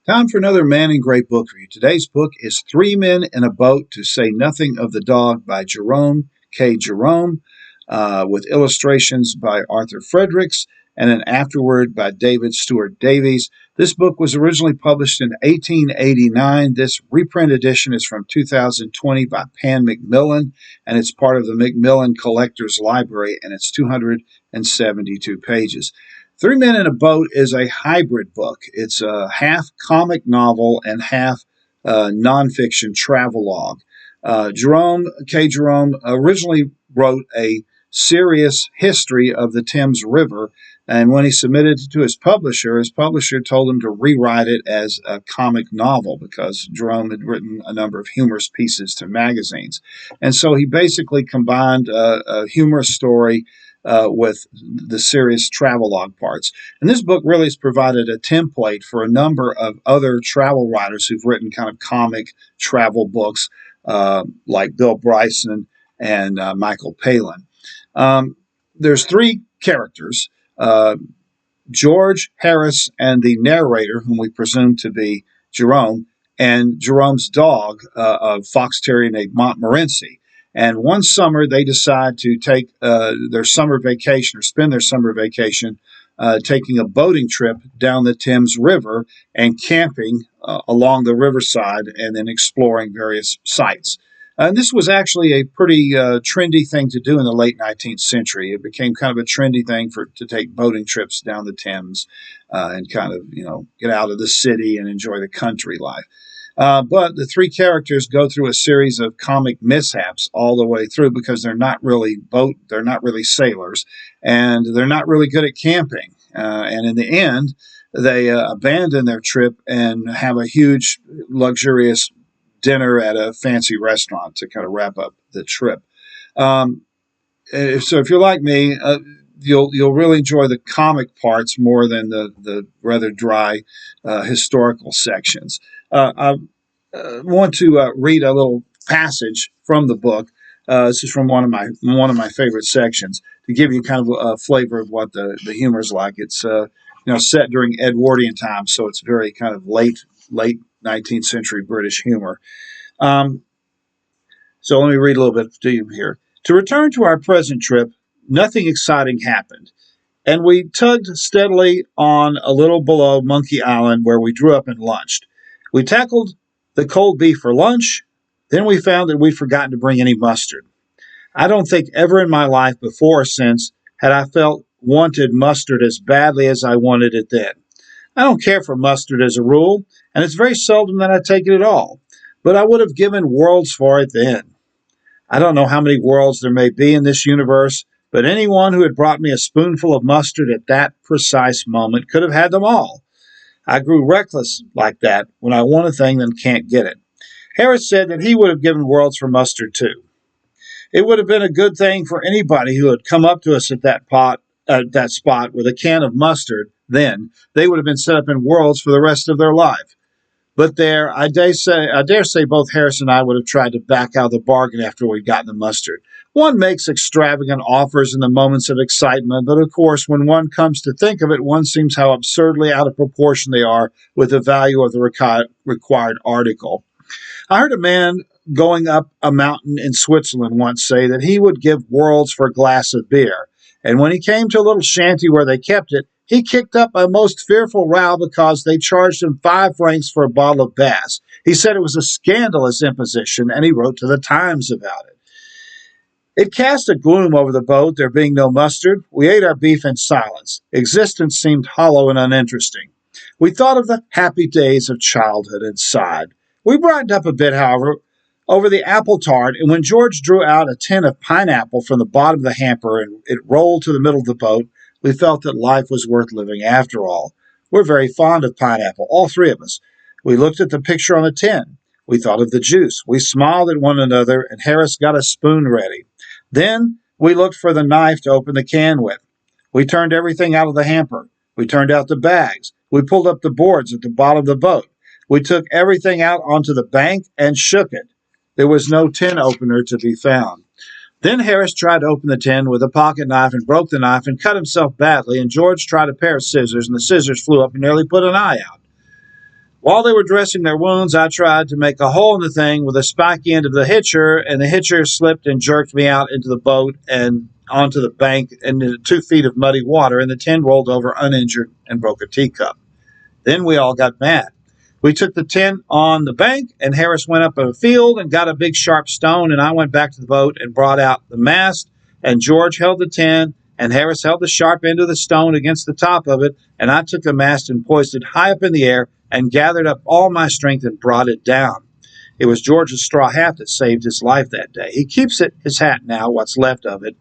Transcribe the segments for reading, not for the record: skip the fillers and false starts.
Time for another Man in Gray book review. Today's book is Three Men in a Boat, to Say Nothing of the Dog by Jerome, Jerome, with illustrations by Arthur Fredericks and an afterword by David Stewart Davies. This book was originally published in 1889. This reprint edition is from 2020 by Pan Macmillan, and it's part of the Macmillan Collector's Library, and it's 272 pages. Three Men in a Boat is a hybrid book. It's a half comic novel and half nonfiction travelogue. Jerome originally wrote a serious history of the Thames River, and when he submitted it to his publisher told him to rewrite it as a comic novel because Jerome had written a number of humorous pieces to magazines. And so he basically combined a humorous story with the serious travelogue parts. And this book really has provided a template for a number of other travel writers who've written kind of comic travel books, like Bill Bryson and Michael Palin. There's three characters, George, Harris, and the narrator, whom we presume to be Jerome, and Jerome's dog, a fox terrier named Montmorency. And one summer, they decide to take their summer vacation or spend their summer vacation taking a boating trip down the Thames River and camping along the riverside and then exploring various sites. And this was actually a pretty trendy thing to do in the late 19th century. It became kind of a trendy thing to take boating trips down the Thames and kind of, get out of the city and enjoy the country life. But the three characters go through a series of comic mishaps all the way through because they're not really sailors, and they're not really good at camping. And in the end, they abandon their trip and have a huge, luxurious dinner at a fancy restaurant to kind of wrap up the trip. So if you're like me, you'll really enjoy the comic parts more than the rather dry historical sections. I want to read a little passage from the book. This is from one of my favorite sections to give you kind of a flavor of what the humor is like. It's set during Edwardian times, so it's very kind of late 19th century British humor. So let me read a little bit to you here. To return to our present trip, nothing exciting happened, and we tugged steadily on a little below Monkey Island, where we drew up and lunched. We tackled the cold beef for lunch. Then we found that we'd forgotten to bring any mustard. I don't think ever in my life before or since had I wanted mustard as badly as I wanted it then. I don't care for mustard as a rule, and it's very seldom that I take it at all, but I would have given worlds for it then. I don't know how many worlds there may be in this universe, but anyone who had brought me a spoonful of mustard at that precise moment could have had them all. I grew reckless like that when I want a thing and can't get it. Harris said that he would have given worlds for mustard too. It would have been a good thing for anybody who had come up to us at that spot with a can of mustard. Then they would have been set up in worlds for the rest of their life. But there, I dare say both Harris and I would have tried to back out of the bargain after we'd gotten the mustard. One makes extravagant offers in the moments of excitement, but of course, when one comes to think of it, one sees how absurdly out of proportion they are with the value of the required article. I heard a man going up a mountain in Switzerland once say that he would give worlds for a glass of beer, and when he came to a little shanty where they kept it, he kicked up a most fearful row because they charged him 5 francs for a bottle of Bass. He said it was a scandalous imposition, and he wrote to the Times about it. It cast a gloom over the boat, there being no mustard. We ate our beef in silence. Existence seemed hollow and uninteresting. We thought of the happy days of childhood and sighed. We brightened up a bit, however, over the apple tart, and when George drew out a tin of pineapple from the bottom of the hamper and it rolled to the middle of the boat, we felt that life was worth living after all. We're very fond of pineapple, all three of us. We looked at the picture on the tin. We thought of the juice. We smiled at one another, and Harris got a spoon ready. Then we looked for the knife to open the can with. We turned everything out of the hamper. We turned out the bags. We pulled up the boards at the bottom of the boat. We took everything out onto the bank and shook it. There was no tin opener to be found. Then Harris tried to open the tin with a pocket knife and broke the knife and cut himself badly, and George tried a pair of scissors, and the scissors flew up and nearly put an eye out. While they were dressing their wounds, I tried to make a hole in the thing with a spiky end of the hitcher, and the hitcher slipped and jerked me out into the boat and onto the bank into 2 feet of muddy water, and the tin rolled over uninjured and broke a teacup. Then we all got mad. We took the tin on the bank, and Harris went up a field and got a big sharp stone, and I went back to the boat and brought out the mast, and George held the tin, and Harris held the sharp end of the stone against the top of it, and I took the mast and poised it high up in the air and gathered up all my strength and brought it down. It was George's straw hat that saved his life that day. He keeps it, his hat now, what's left of it.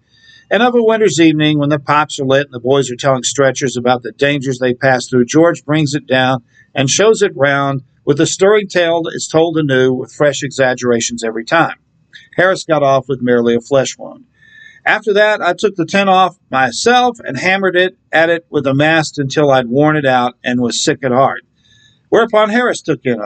And of a winter's evening, when the pipes are lit and the boys are telling stretchers about the dangers they passed through, George brings it down and shows it round with a stirring tale that is told anew with fresh exaggerations every time. Harris got off with merely a flesh wound. After that, I took the tin off myself and hammered it at it with a mast until I'd worn it out and was sick at heart. Whereupon Harris took it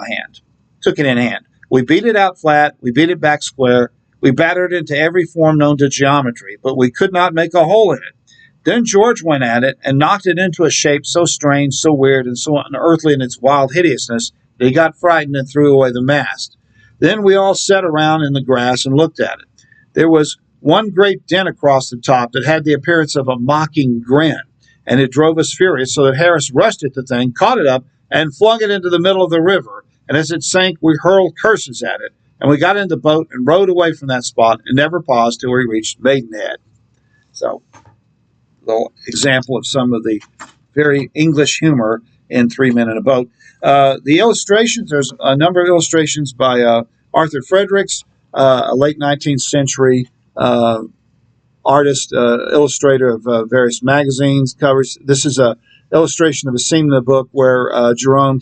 in hand. We beat it out flat, we beat it back square, we battered it into every form known to geometry, but we could not make a hole in it. Then George went at it and knocked it into a shape so strange, so weird, and so unearthly in its wild hideousness that he got frightened and threw away the mast. Then we all sat around in the grass and looked at it. There was one great dent across the top that had the appearance of a mocking grin, and it drove us furious, so that Harris rushed at the thing, caught it up, and flung it into the middle of the river. And as it sank, we hurled curses at it, and we got in the boat and rowed away from that spot and never paused till we reached Maidenhead. So, a little example of some of the very English humor in Three Men in a Boat. The illustrations, there's a number of illustrations by Arthur Fredericks, a late 19th century artist, illustrator of various magazines, covers. This is a illustration of a scene in the book where Jerome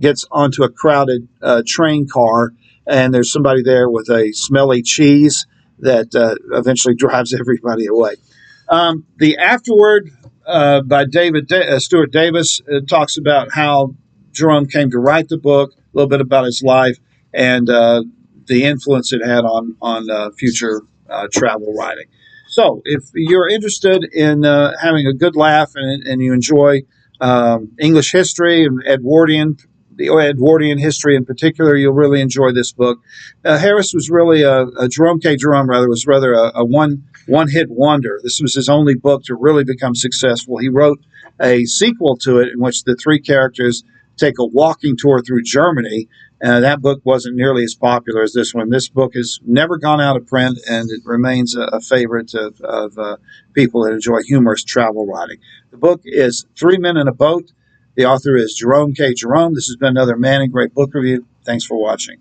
gets onto a crowded train car, and there's somebody there with a smelly cheese that eventually drives everybody away. The Afterword by Stuart Davis talks about how Jerome came to write the book, a little bit about his life, and the influence it had on future travel writing. So if you're interested in having a good laugh and you enjoy English history and the Edwardian history in particular, you'll really enjoy this book. Harris was really Jerome was rather a one-hit wonder. This was his only book to really become successful. He wrote a sequel to it in which the three characters take a walking tour through Germany. That book wasn't nearly as popular as this one. This book has never gone out of print, and it remains a favorite of people that enjoy humorous travel writing. The book is Three Men in a Boat. The author is Jerome K. Jerome. This has been another Man in Great Book Review. Thanks for watching.